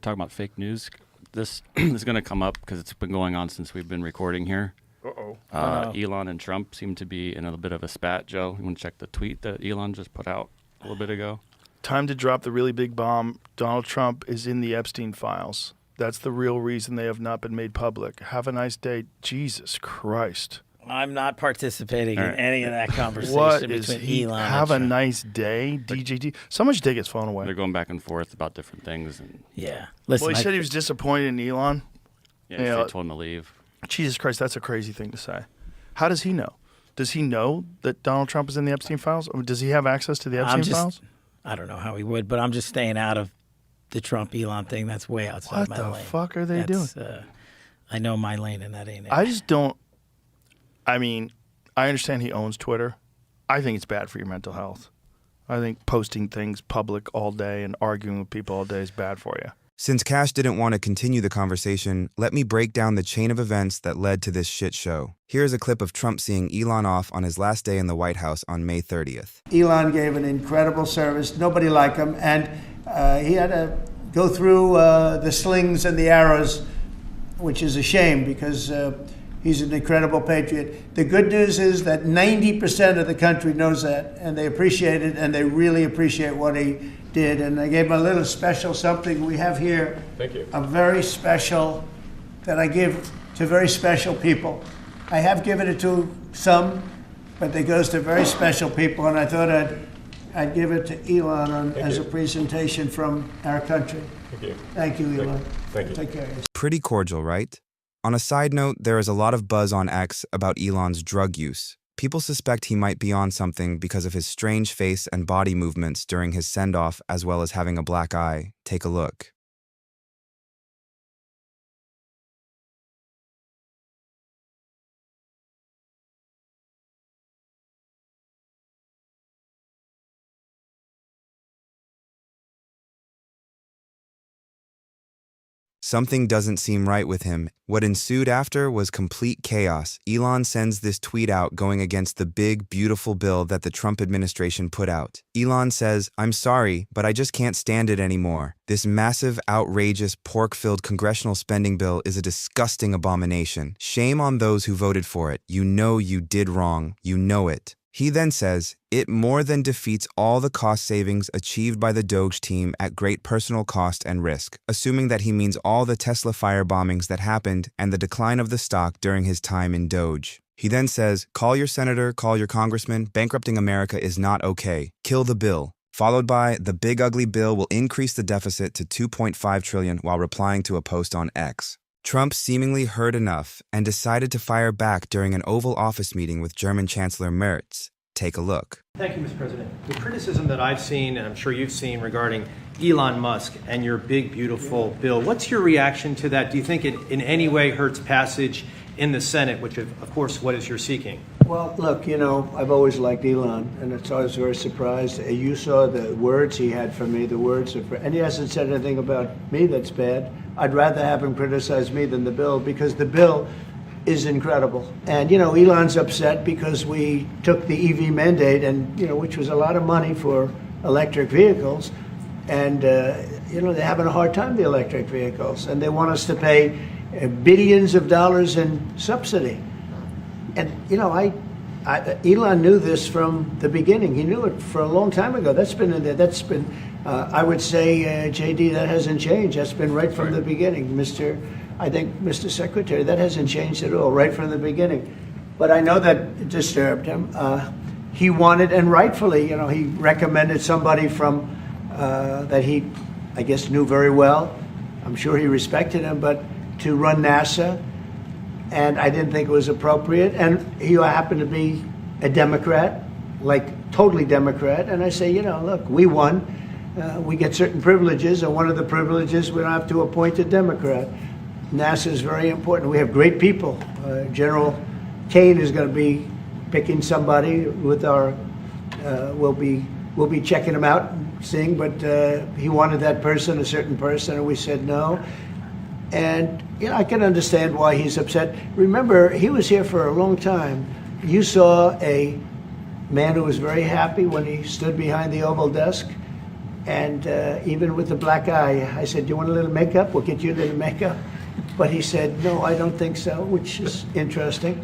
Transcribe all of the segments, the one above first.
talking about fake news. This is going to come up because it's been going on since we've been recording here. Elon and Trump seem to be in a bit of a spat. Joe, you want to check the tweet that Elon just put out a little bit ago? Time to drop the really big bomb. Donald Trump is in the Epstein files. That's the real reason they have not been made public. Have a nice day. Jesus Christ. I'm not participating in any of that conversation What between is he? Elon Have and a Trump. nice day, DJD. Someone should take his phone away. They're going back and forth about different things. And Yeah. Listen, Well, he said he was disappointed in Elon. yeah, Yeah. they told him to leave. Jesus Christ, that's a crazy thing to say. How does he know? Does he know that Donald Trump is in the Epstein files? Or does he have access to the Epstein files? I don't know how he would, but I'm just staying out of the Trump-Elon thing. That's way outside my lane. What the fuck are they doing? I know my lane, and that ain't it. I just don't. I mean, I understand he owns Twitter. I think it's bad for your mental health. I think posting things public all day and arguing with people all day is bad for you. Since Kash didn't want to continue the conversation, let me break down the chain of events that led to this shit show. Here's a clip of Trump seeing Elon off on his last day in the White House on May 30th. Elon gave an incredible service. Nobody like him. And he had to go through the slings and the arrows, which is a shame because he's an incredible patriot. The good news is that 90% of the country knows that, and they appreciate it, and they really appreciate what he did. And I gave him a little special something we have here. Thank you. A very special, that I give to very special people. I have given it to some, but it goes to very special people, and I thought I'd give it to Elon as a presentation from our country. Thank you. Thank you, Elon. Thank you. Take care. Pretty cordial, right? On a side note, there is a lot of buzz on X about Elon's drug use. People suspect he might be on something because of his strange face and body movements during his send-off, as well as having a black eye. Take a look. Something doesn't seem right with him. What ensued after was complete chaos. Elon sends this tweet out going against the big, beautiful bill that the Trump administration put out. Elon says, "I'm sorry, but I just can't stand it anymore. This massive, outrageous, pork-filled congressional spending bill is a disgusting abomination. Shame on those who voted for it. You know you did wrong. You know it." He then says, "It more than defeats all the cost savings achieved by the Doge team at great personal cost and risk," assuming that he means all the Tesla firebombings that happened and the decline of the stock during his time in Doge. He then says, "Call your senator, call your congressman, bankrupting America is not okay. Kill the bill." Followed by, "The big ugly bill will increase the deficit to $2.5 trillion," while replying to a post on X. Trump seemingly heard enough and decided to fire back during an Oval Office meeting with German Chancellor Merz. Take a look. Thank you, Mr. President. The criticism that I've seen, and I'm sure you've seen, regarding Elon Musk and your big, beautiful bill, what's your reaction to that? Do you think it in any way hurts passage in the Senate, which, of course, what is you're seeking? Well, look, you know, I've always liked Elon, and it's always very surprised. You saw the words he had for me, the words of, and he hasn't said anything about me that's bad. I'd rather have him criticize me than the bill, because the bill is incredible. And, you know, Elon's upset because we took the EV mandate, and, you know, which was a lot of money for electric vehicles. And, you know, they're having a hard time, the electric vehicles, and they want us to pay billions of dollars in subsidy. And, you know, Elon knew this from the beginning. He knew it for a long time ago. That's been in there. That's been, I would say, JD, that hasn't changed. That's been right from the beginning. Mr. Secretary, that hasn't changed at all, right from the beginning. But I know that it disturbed him. He wanted, and rightfully, you know, he recommended somebody from, that he, I guess, knew very well. I'm sure he respected him, but to run NASA. And I didn't think it was appropriate. And he happened to be a Democrat, like totally Democrat. And I say, you know, look, we won. We get certain privileges, and one of the privileges, we don't have to appoint a Democrat. NASA is very important. We have great people. General Kane is going to be picking somebody with our, we'll be checking him out and seeing, but he wanted that person, a certain person, and we said no. And, you know, I can understand why he's upset. Remember, he was here for a long time. You saw a man who was very happy when he stood behind the Oval desk. And even with the black eye, I said, "Do you want a little makeup? We'll get you a little makeup." But he said, "No, I don't think so," which is interesting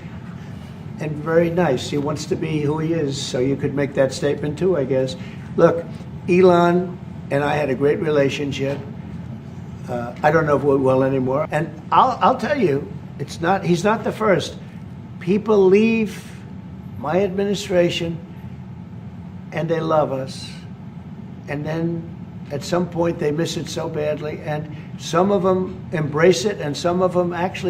and very nice. He wants to be who he is, so you could make that statement too, I guess. Look, Elon and I had a great relationship. I don't know if we're well anymore. And I'll tell you, he's not the first. People leave my administration and they love us. And then at some point they miss it so badly. And some of them embrace it and some of them actually